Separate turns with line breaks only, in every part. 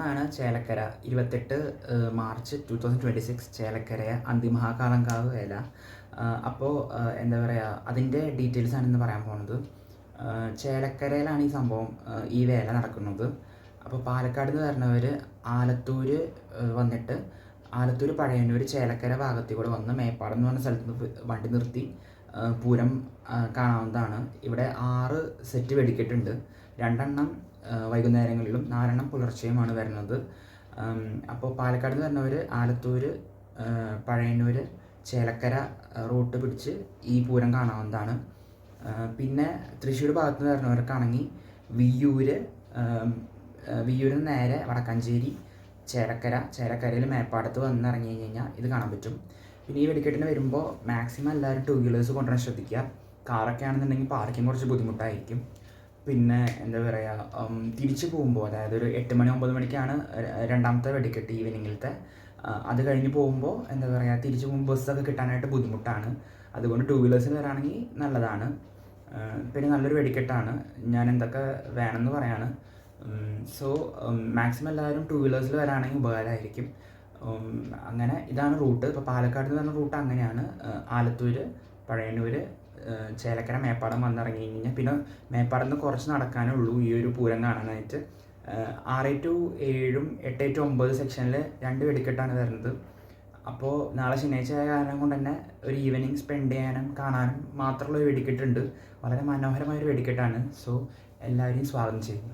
ഇന്നാണ് ചേലക്കര 28 മാർച്ച് 2026 ചേലക്കര അന്തിമഹാകാളങ്കാവ് വേല. അപ്പോൾ എന്താ പറയുക, അതിൻ്റെ ഡീറ്റെയിൽസാണ് ഇന്ന് പറയാൻ പോകുന്നത്. ചേലക്കരയിലാണ് ഈ സംഭവം, ഈ വേല നടക്കുന്നത്. അപ്പോൾ പാലക്കാട് നിന്ന് വരുന്നവർ ആലത്തൂർ വന്നിട്ട് ആലത്തൂർ പഴയന്നൂർ ചേലക്കര ഭാഗത്തിൽ കൂടെ വന്ന് മേപ്പാടം എന്ന് പറഞ്ഞ സ്ഥലത്ത് നിന്ന് വണ്ടി നിർത്തി പൂരം കാണാവുന്നതാണ്. ഇവിടെ 6 സെറ്റ് വെടിക്കെട്ടുണ്ട്. 2 വൈകുന്നേരങ്ങളിലും 4 പുലർച്ചെയുമാണ് വരുന്നത്. അപ്പോൾ പാലക്കാട് നിന്ന് വരുന്നവർ ആലത്തൂർ, പഴയന്നൂർ, ചേലക്കര റൂട്ട് പിടിച്ച് ഈ പൂരം കാണാവുന്നതാണ്. പിന്നെ തൃശ്ശൂർ ഭാഗത്ത് നിന്ന് വരുന്നവർക്കാണെങ്കിൽ വിയ്യൂരിൽ നേരെ വടക്കാഞ്ചേരി, ചേലക്കരയിൽ മേപ്പാടത്ത് വന്നിറങ്ങി കഴിഞ്ഞാൽ ഇത് കാണാൻ പറ്റും. പിന്നെ ഈ വെടിക്കെട്ടിന് വരുമ്പോൾ മാക്സിമം എല്ലാവരും 2 വീലേഴ്സ് കൊണ്ടുവരാൻ ശ്രദ്ധിക്കുക. കാറൊക്കെ ആണെന്നുണ്ടെങ്കിൽ പാർക്കിംഗ് കുറച്ച് ബുദ്ധിമുട്ടായിരിക്കും. പിന്നെ എന്താ പറയുക, തിരിച്ചു പോകുമ്പോൾ, അതായത് ഒരു 8 മണി 9 മണിക്കാണ് രണ്ടാമത്തെ വെടിക്കെട്ട് ഈവനിങ്ങിലത്തെ. അത് കഴിഞ്ഞ് പോകുമ്പോൾ എന്താ പറയുക, തിരിച്ചു പോകുമ്പോൾ ബസ്സൊക്കെ കിട്ടാനായിട്ട് ബുദ്ധിമുട്ടാണ്. അതുകൊണ്ട് 2 വീലേഴ്സിൽ വരാണെങ്കിൽ നല്ലതാണ്. പിന്നെ നല്ലൊരു വെടിക്കെട്ടാണ്. ഞാൻ എന്തൊക്കെ വേണമെന്ന് പറയാണ്. സോ മാക്സിമം എല്ലാവരും 2 വീലേഴ്സിൽ വരാണെങ്കിൽ ഉപകാരമായിരിക്കും. അങ്ങനെ ഇതാണ് റൂട്ട്. ഇപ്പോൾ പാലക്കാട് നിന്ന് പറഞ്ഞ റൂട്ട് അങ്ങനെയാണ്. ആലത്തൂർ, പഴയന്നൂർ, ചേലക്കര, മേപ്പാടം വന്നിറങ്ങി കഴിഞ്ഞാൽ പിന്നെ മേപ്പാടം നിന്ന് കുറച്ച് നടക്കാനേ ഉള്ളൂ ഈ ഒരു പൂരം കാണാനായിട്ട്. 6 to 7, 8 to 9 സെക്ഷനിൽ 2 വെടിക്കെട്ടാണ് വരുന്നത്. അപ്പോൾ നാളെ ശനിയാഴ്ച ആയ കാരണം കൊണ്ട് തന്നെ ഒരു ഈവനിങ് സ്പെൻഡ് ചെയ്യാനും കാണാനും മാത്രമുള്ള ഒരു വെടിക്കെട്ടുണ്ട്. വളരെ മനോഹരമായൊരു വെടിക്കെട്ടാണ്. സോ എല്ലാവരെയും സ്വാഗതം ചെയ്യുന്നു.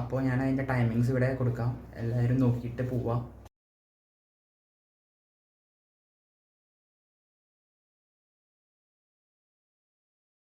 അപ്പോൾ ഞാൻ അതിൻ്റെ ടൈമിങ്സ് ഇവിടെ കൊടുക്കാം. എല്ലാവരും നോക്കിയിട്ട് പോവാം.